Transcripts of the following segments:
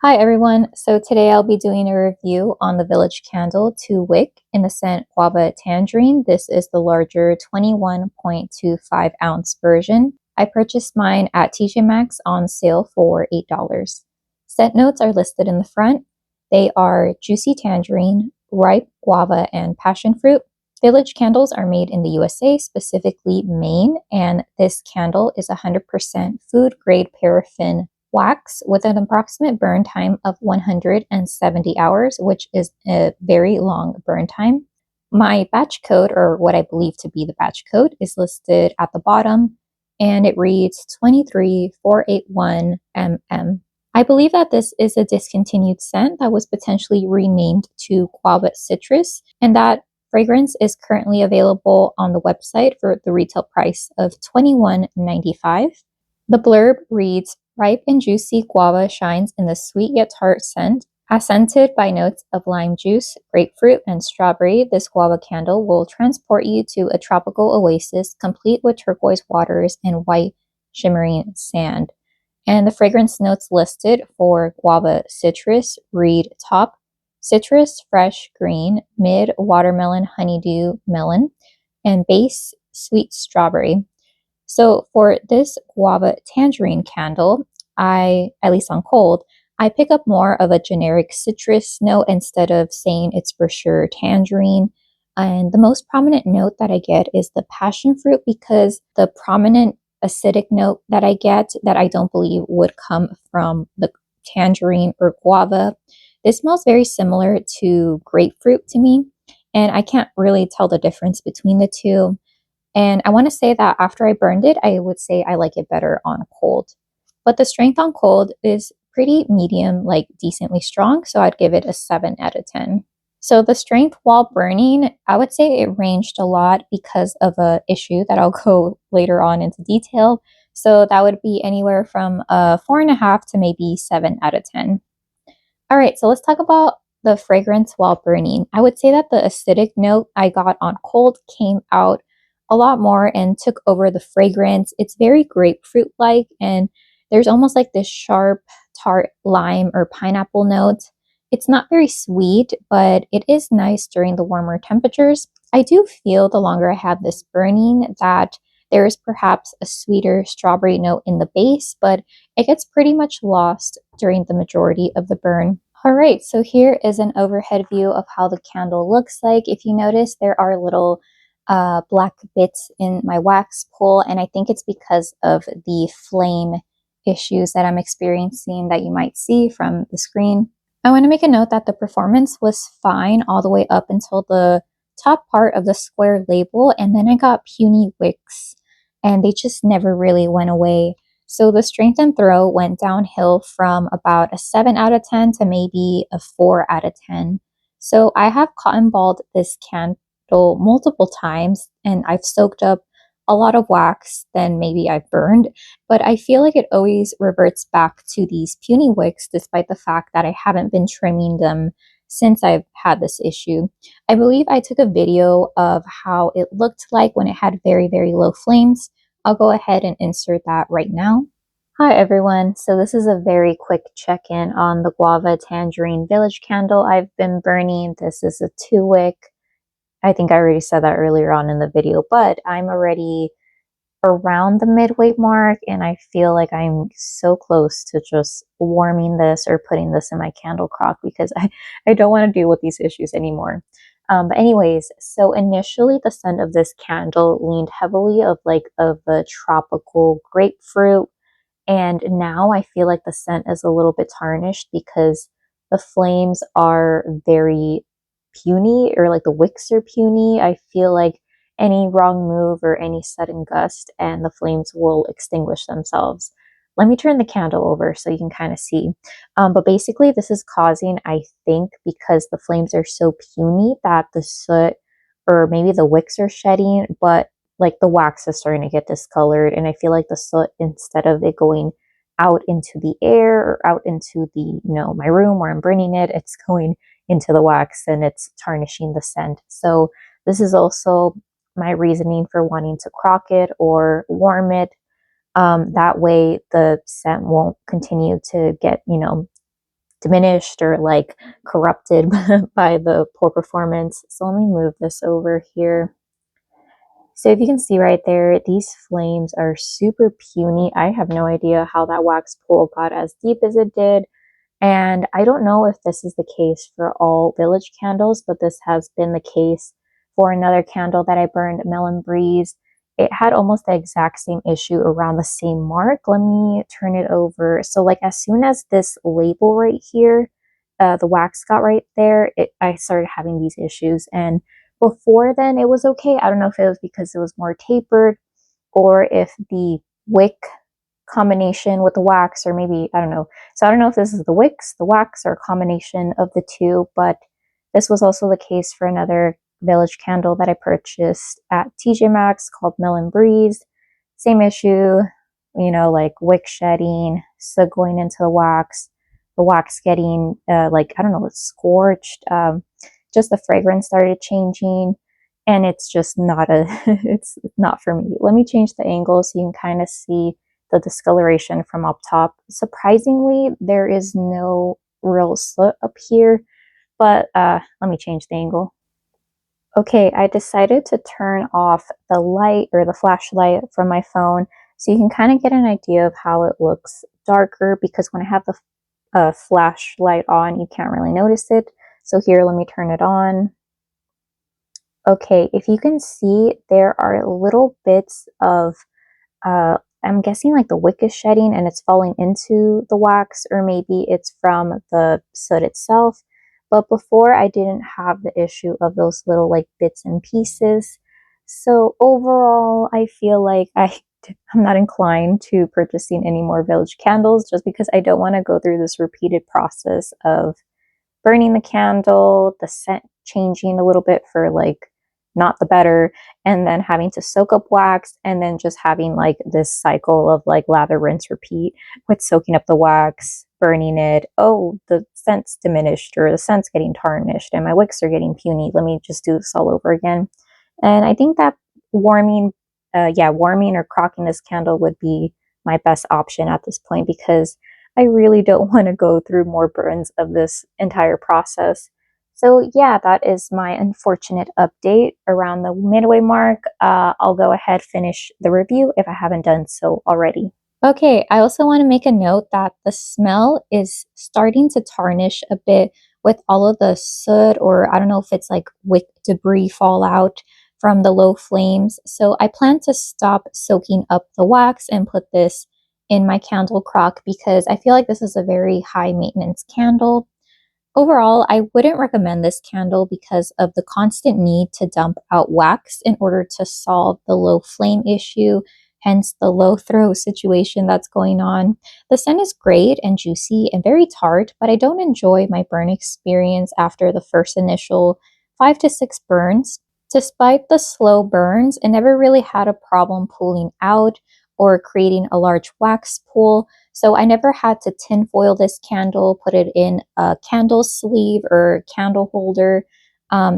Hi everyone, so today I'll be doing a review on the Village Candle 2 Wick in the scent Guava Tangerine. This is the larger 21.25 ounce version. I purchased mine at TJ Maxx on sale for $8. Scent notes are listed in the front. They are juicy tangerine, ripe guava, and passion fruit. Village candles are made in the USA, specifically Maine, and this candle is 100% food grade paraffin wax with an approximate burn time of 170 hours, which is a very long burn time. My batch code, or what I believe to be the batch code, is listed at the bottom and it reads 23481MM. I believe that this is a discontinued scent that was potentially renamed to Guava Citrus, and that fragrance is currently available on the website for the retail price of $21.95. The blurb reads, ripe and juicy guava shines in the sweet yet tart scent. Accented by notes of lime juice, grapefruit, and strawberry, this guava candle will transport you to a tropical oasis complete with turquoise waters and white shimmering sand. And the fragrance notes listed for Guava Citrus read top, citrus, fresh, green, mid, watermelon, honeydew, melon, and base, sweet strawberry. So for this Guava Tangerine candle, at least on cold, I pick up more of a generic citrus note instead of saying it's for sure tangerine. And the most prominent note that I get is the passion fruit, because the prominent acidic note that I get that I don't believe would come from the tangerine or guava. This smells very similar to grapefruit to me, and I can't really tell the difference between the two. And I want to say that after I burned it, I would say I like it better on cold. But the strength on cold is pretty medium, like decently strong, so I'd give it a 7 out of 10. So the strength while burning, I would say it ranged a lot because of a issue that I'll go later on into detail. So that would be anywhere from a 4.5 to maybe 7 out of 10. All right, so let's talk about the fragrance while burning. I would say that the acidic note I got on cold came out a lot more and took over the fragrance. It's very grapefruit-like, and there's almost like this sharp, tart lime or pineapple note. It's not very sweet, but it is nice during the warmer temperatures. I do feel the longer I have this burning that there is perhaps a sweeter strawberry note in the base, but it gets pretty much lost during the majority of the burn. All right, so here is an overhead view of how the candle looks like. If you notice, there are little black bits in my wax pull, and I think it's because of the flame issues that I'm experiencing that you might see from the screen. I want to make a note that the performance was fine all the way up until the top part of the square label, and then I got puny wicks, and they just never really went away. So the strength and throw went downhill from about a 7 out of 10 to maybe a 4 out of 10. So I have cotton balled this candle multiple times, and I've soaked up a lot of wax than maybe I've burned, but I feel like it always reverts back to these puny wicks despite the fact that I haven't been trimming them since I've had this issue. I believe I took a video of how it looked like when it had very, very low flames. I'll go ahead and insert that right now. Hi everyone, so this is a very quick check-in on the Guava Tangerine Village Candle I've been burning. This is a 2-wick. I think I already said that earlier on in the video, but I'm already around the midway mark, and I feel like I'm so close to just warming this or putting this in my candle crock because I don't want to deal with these issues anymore. But anyways, so initially the scent of this candle leaned heavily of a tropical grapefruit, and now I feel like the scent is a little bit tarnished because the flames are very puny, or like the wicks are puny. I feel like any wrong move or any sudden gust and the flames will extinguish themselves. Let me turn the candle over so you can kind of see. But basically this is causing, I think, because the flames are so puny that the soot or maybe the wicks are shedding, but like the wax is starting to get discolored, and I feel like the soot, instead of it going out into the air or out into the, my room where I'm burning it, it's going into the wax and it's tarnishing the scent. So this is also my reasoning for wanting to crock it or warm it. That way the scent won't continue to get, diminished or like corrupted by the poor performance. So let me move this over here. So if you can see right there, these flames are super puny. I have no idea how that wax pool got as deep as it did. And I don't know if this is the case for all village candles, but this has been the case for another candle that I burned, Melon Breeze. It had almost the exact same issue around the same mark. Let me turn it over. So like as soon as this label right here, the wax got right there, I started having these issues. And before then it was okay. I don't know if it was because it was more tapered or if the wick combination with the wax, or maybe, I don't know. So I don't know if this is the wicks, the wax, or a combination of the two, but this was also the case for another village candle that I purchased at TJ Maxx called Melon Breeze. Same issue, you know, like wick shedding, so going into the wax getting, like, I don't know, it's scorched, just the fragrance started changing, and it's just not it's not for me. Let me change the angle so you can kind of see the discoloration from up top. Surprisingly, there is no real soot up here, but let me change the angle. Okay, I decided to turn off the light or the flashlight from my phone so you can kind of get an idea of how it looks darker, because when I have the flashlight on, you can't really notice it. So here, let me turn it on. Okay, if you can see, there are little bits of I'm guessing like the wick is shedding and it's falling into the wax, or maybe it's from the soot itself. But before, I didn't have the issue of those little like bits and pieces. So overall, I feel like I'm not inclined to purchasing any more village candles, just because I don't want to go through this repeated process of burning the candle, the scent changing a little bit for like not the better, and then having to soak up wax, and then just having like this cycle of like lather, rinse, repeat with soaking up the wax, burning it. Oh, the scent's diminished, or the scent's getting tarnished, and my wicks are getting puny. Let me just do this all over again. And I think that warming or crocking this candle would be my best option at this point, because I really don't want to go through more burns of this entire process. So yeah, that is my unfortunate update around the midway mark. I'll go ahead, finish the review if I haven't done so already. Okay, I also want to make a note that the smell is starting to tarnish a bit with all of the soot, or I don't know if it's like wick debris fallout from the low flames. So I plan to stop soaking up the wax and put this in my candle crock, because I feel like this is a very high maintenance candle. Overall, I wouldn't recommend this candle because of the constant need to dump out wax in order to solve the low flame issue, hence the low throw situation that's going on. The scent is great and juicy and very tart, but I don't enjoy my burn experience after the first initial 5 to 6 burns. Despite the slow burns, it never really had a problem pulling out or creating a large wax pool. So I never had to tinfoil this candle, put it in a candle sleeve or candle holder.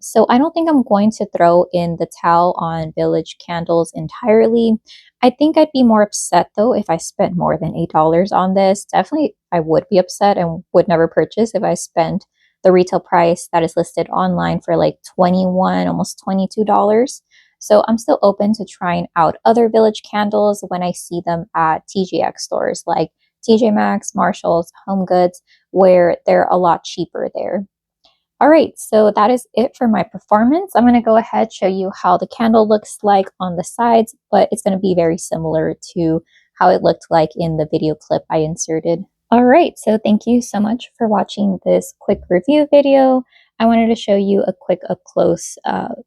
So I don't think I'm going to throw in the towel on village candles entirely. I think I'd be more upset though if I spent more than $8 on this. Definitely I would be upset and would never purchase if I spent the retail price that is listed online for like $21, almost $22. So I'm still open to trying out other village candles when I see them at TJX stores like TJ Maxx, Marshalls, Home Goods, where they're a lot cheaper there. All right, so that is it for my performance. I'm going to go ahead, show you how the candle looks like on the sides, but it's going to be very similar to how it looked like in the video clip I inserted. All right, so thank you so much for watching this quick review video. I wanted to show you a quick up-close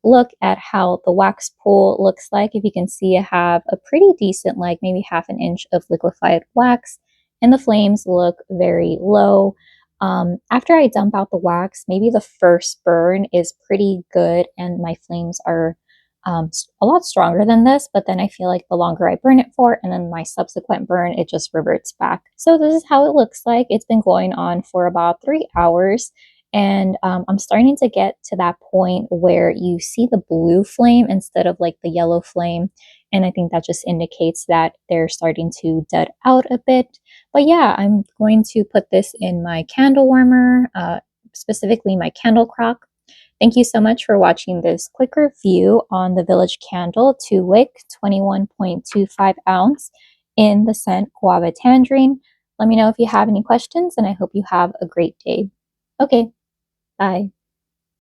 look at how the wax pool looks like. If you can see, I have a pretty decent, like maybe half an inch of liquefied wax, and the flames look very low. After I dump out the wax, maybe the first burn is pretty good and my flames are a lot stronger than this, but then I feel like the longer I burn it for and then my subsequent burn, it just reverts back. So this is how it looks like. It's been going on for about 3 hours, and I'm starting to get to that point where you see the blue flame instead of like the yellow flame. And I think that just indicates that they're starting to dud out a bit. But yeah, I'm going to put this in my candle warmer, specifically my candle crock. Thank you so much for watching this quick review on the Village Candle 2 Wick 21.25 ounce in the scent Guava Tangerine. Let me know if you have any questions, and I hope you have a great day. Okay, bye.